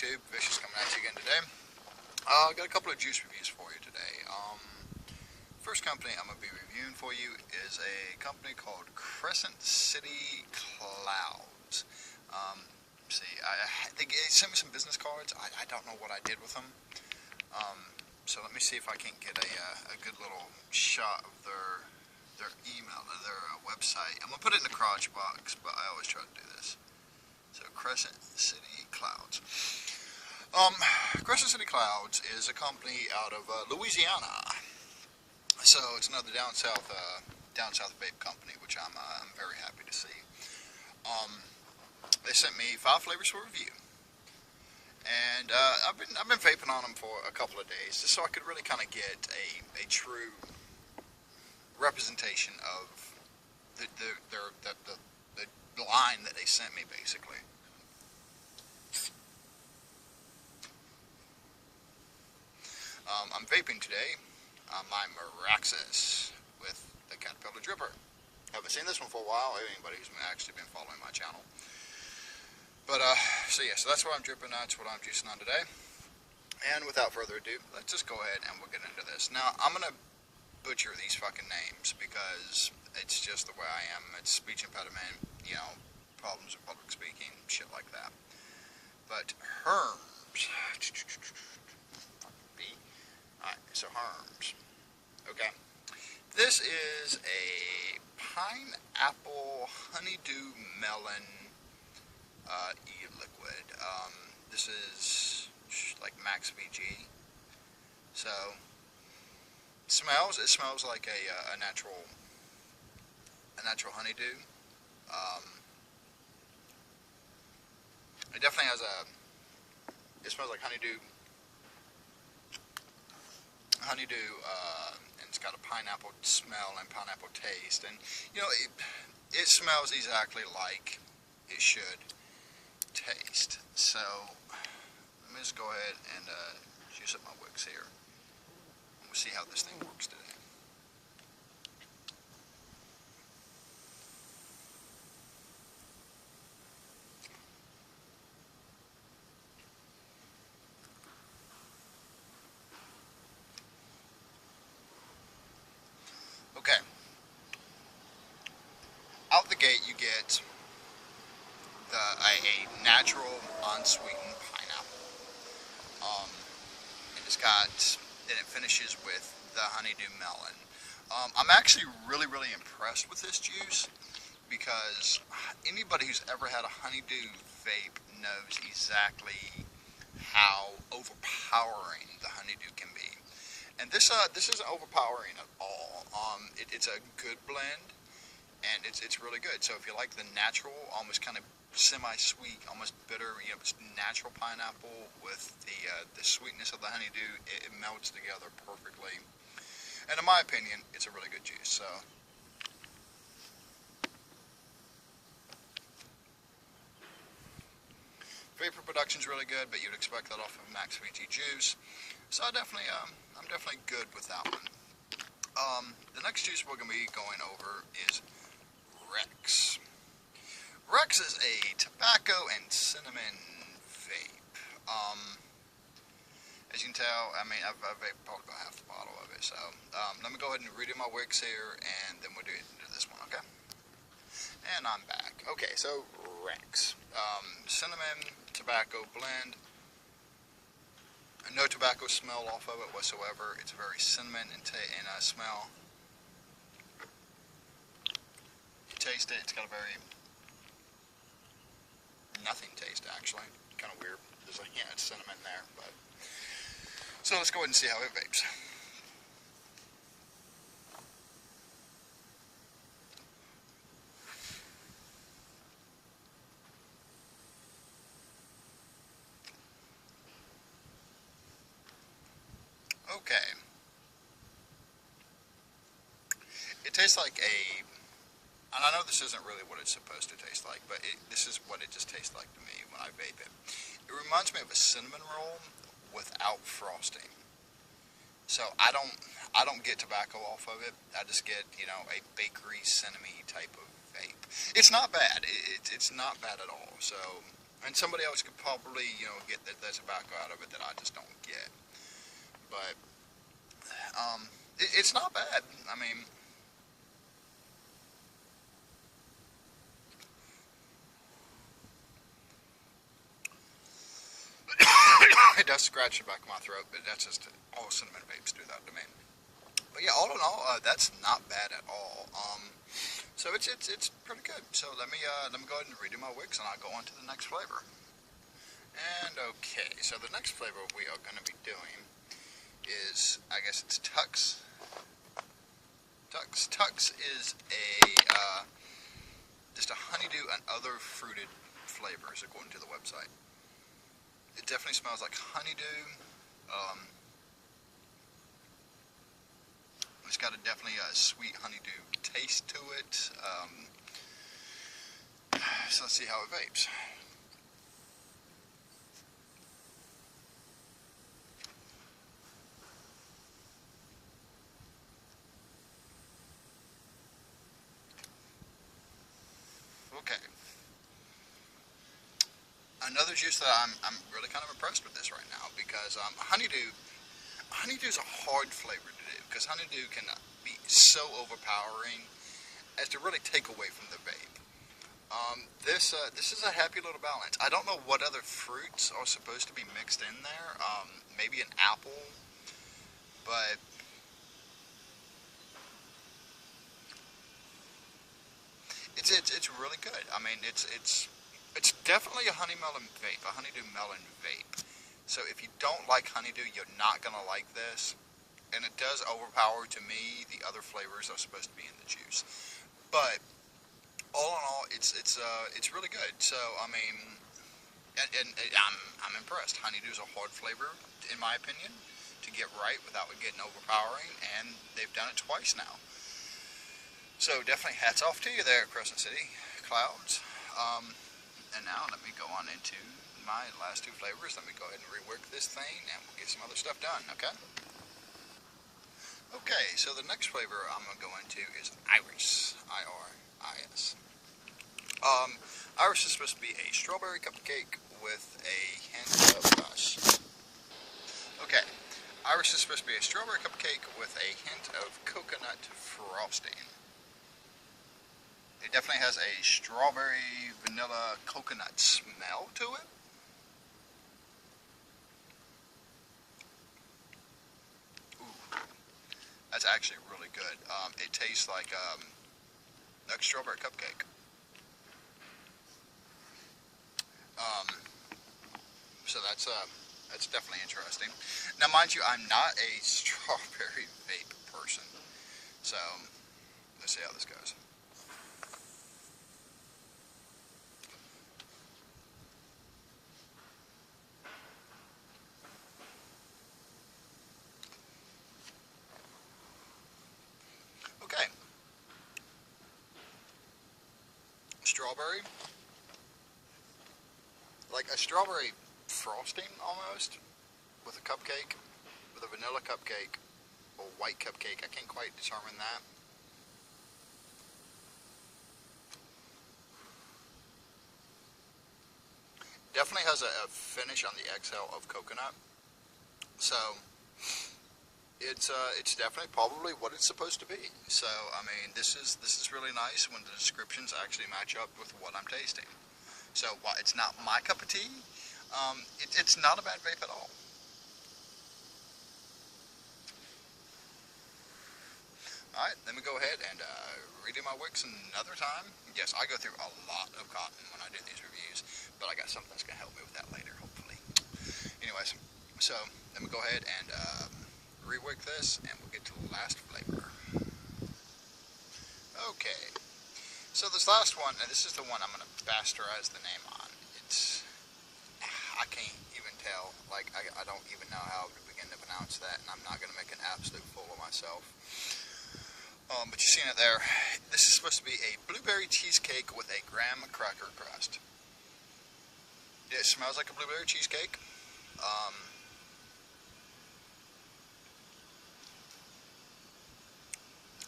YouTube? Vicious coming at you again today. I got a couple of juice reviews for you today. First company I'm going to be reviewing for you is a company called Crescent City Clouds. They sent me some business cards. I don't know what I did with them. So let me see if I can get a good little shot of their email, their website. I'm going to put it in the crotch box, but I always try to do this. So Crescent City Clouds. Crescent City Clouds is a company out of Louisiana. So it's another down south vape company, which I'm very happy to see. They sent me 5 flavors for review, and I've been vaping on them for a couple of days, just so I could really kind of get a true representation of the line that they sent me, basically. I'm vaping today my Meraxis with the Caterpillar Dripper. Haven't seen this one for a while, anybody who's actually been following my channel. But, so that's what I'm dripping on, that's what I'm juicing on today. And without further ado, let's just go ahead and we'll get into this. Now, I'm going to butcher these fucking names because it's just the way I am. It's speech impediment, you know, problems with public speaking, shit like that. But Herms. Alright, so Herms. Okay. This is a pineapple honeydew melon e-liquid. This is like Max VG. So it smells like a natural honeydew. It definitely has it smells like honeydew, and it's got a pineapple smell and pineapple taste, and you know, it smells exactly like it should taste. So let me just go ahead and juice up my wicks here, and we'll see how this thing works today. Okay, out the gate you get a natural, unsweetened pineapple. And it finishes with the honeydew melon. I'm actually really impressed with this juice because anybody who's ever had a honeydew vape knows exactly how overpowering the honeydew can be. And this isn't overpowering at all. It's a good blend, and it's really good. So if you like the natural, almost kind of semi-sweet, almost bitter, you know, natural pineapple with the sweetness of the honeydew, it melts together perfectly. And in my opinion, it's a really good juice. So vapor production's really good, but you'd expect that off of Max VG juice. So I'm definitely good with that one. The next juice we're going to be going over is Rex. Rex is a tobacco and cinnamon vape. As you can tell, I mean, I've vaped probably about half the bottle of it. So let me go ahead and redo my wicks here, and then we'll do this one, okay? And I'm back. Okay, so Rex. Cinnamon tobacco blend. No tobacco smell off of it whatsoever. It's very cinnamon in smell. You taste it, it's got a very nothing taste, actually. Kind of weird. There's a hint of cinnamon there, but so let's go ahead and see how it vapes. Okay. It tastes like and I know this isn't really what it's supposed to taste like, but this is what it just tastes like to me when I vape it. It reminds me of a cinnamon roll without frosting. So I don't get tobacco off of it. I just get, you know, a bakery cinnamon type of vape. It's not bad. It's not bad at all. So And somebody else could probably, get the tobacco out of it that I just don't get. But it's not bad. I mean, it does scratch the back of my throat, but that's just all cinnamon vapes do that to me. But yeah, all in all, that's not bad at all. So it's pretty good. So let me go ahead and redo my wicks, and I'll go on to the next flavor. And okay, so the next flavor we are going to be doing is, I guess it's Tux. Tux is just a honeydew and other fruited flavors according to the website. It definitely smells like honeydew. It's got definitely a sweet honeydew taste to it. So let's see how it vapes. Okay. Another juice that I'm really kind of impressed with this right now because honeydew's a hard flavor to do because honeydew can be so overpowering as to really take away from the vape. This is a happy little balance. I don't know what other fruits are supposed to be mixed in there. Maybe an apple, but it's really good. I mean, it's definitely a honey melon vape, a honeydew melon vape. So if you don't like honeydew, you're not gonna like this. And it does overpower to me the other flavors that are supposed to be in the juice. But all in all, it's really good. So I mean, and I'm impressed. Honeydew is a hard flavor, in my opinion, to get right without it getting overpowering, and they've done it twice now. So definitely hats off to you there, Crescent City Clouds. And now let me go on into my last two flavors. Let me go ahead and rework this thing, and we'll get some other stuff done. Okay. Okay, so the next flavor I'm going to go into is Iris, I-R-I-S. Iris is supposed to be a strawberry cupcake with a hint of Okay, Iris is supposed to be a strawberry cupcake with a hint of coconut frosting. It definitely has a strawberry, vanilla, coconut smell to it. That's actually really good. It tastes like a strawberry cupcake. So that's definitely interesting. Now, mind you, I'm not a strawberry vape person, so let's see how this goes. Okay. Strawberry. Like a strawberry frosting almost, with a cupcake, with a vanilla cupcake, or white cupcake. I can't quite determine that. Definitely has a finish on the exhale of coconut. So it's definitely probably what it's supposed to be. So I mean, this is really nice when the descriptions actually match up with what I'm tasting. So while it's not my cup of tea, it's not a bad vape at all. Alright, let me go ahead and redo my wicks another time. Yes, I go through a lot of cotton when I do these reviews, but I got something that's going to help me with that later, hopefully. Anyways, so let me go ahead and re-wick this, and we'll get to the last flavor. Okay, so this last one, and this is the one I'm going to bastardize the name on. I can't even tell, like, I don't even know how to begin to pronounce that, and I'm not going to make an absolute fool of myself. But you've seen it there. This is supposed to be a blueberry cheesecake with a graham cracker crust. It smells like a blueberry cheesecake.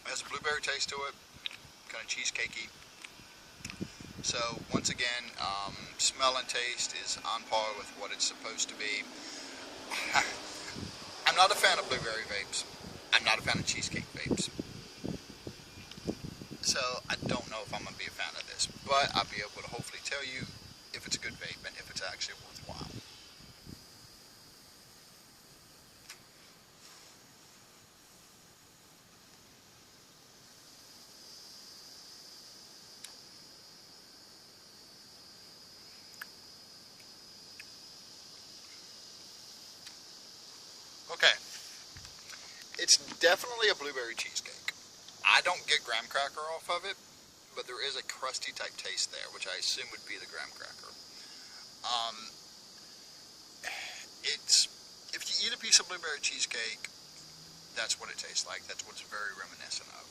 It has a blueberry taste to it, kind of cheesecakey. So once again, smell and taste is on par with what it's supposed to be. I'm not a fan of blueberry vapes. I'm not a fan of cheesecake vapes. So I don't know if I'm going to be a fan of this, but I'll be able to hopefully tell you if it's a good vape and if it's actually worthwhile. Okay, it's definitely a blueberry cheesecake. I don't get graham cracker off of it, but there is a crusty type taste there, which I assume would be the graham cracker. Um, it's if you eat a piece of blueberry cheesecake, that's what it tastes like. That's what it's very reminiscent of.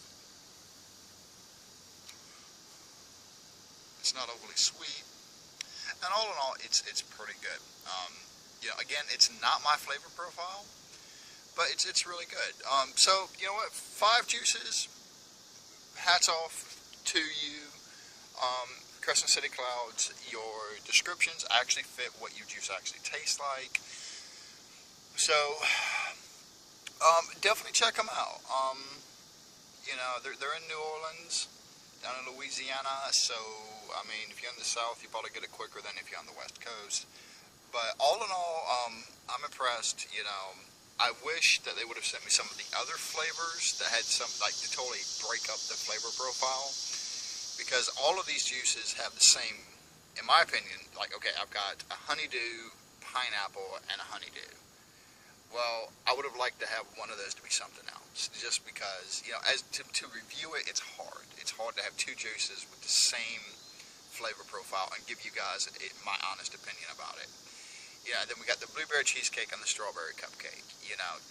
It's not overly sweet, and all in all, it's pretty good. Again, it's not my flavor profile, but it's really good. So you know what? 5 juices. Hats off to you. Crescent City Clouds, your descriptions actually fit what your juice actually tastes like. So, definitely check them out. They're in New Orleans, down in Louisiana, so, I mean, if you're in the South, you probably get it quicker than if you're on the West Coast. But all in all, I'm impressed, I wish that they would have sent me some of the other flavors that had some, like, to totally break up the flavor profile. Because all of these juices have the same, in my opinion, like, okay, I've got a honeydew, pineapple, and a honeydew. Well, I would have liked to have one of those to be something else, just because, as to review it, it's hard. It's hard to have 2 juices with the same flavor profile and give you guys my honest opinion about it. Yeah, then we got the blueberry cheesecake and the strawberry cupcake.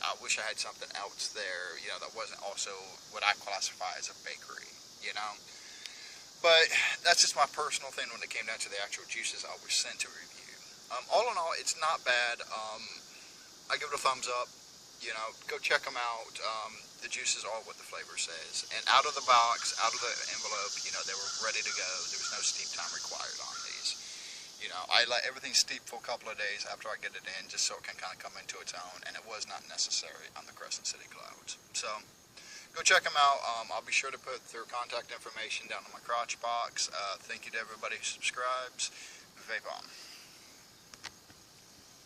I wish I had something else there, that wasn't also what I classify as a bakery. But that's just my personal thing when it came down to the actual juices I was sent to review. All in all, it's not bad. I give it a thumbs up. Go check them out. The juices are what the flavor says. And out of the box, out of the envelope, they were ready to go. There was no steep time required on these. I let everything steep for a couple of days after I get it in, just so it can kind of come into its own, and it was not necessary on the Crescent City Clouds. So, go check them out. I'll be sure to put their contact information down in my crotch box. Thank you to everybody who subscribes. Vape on.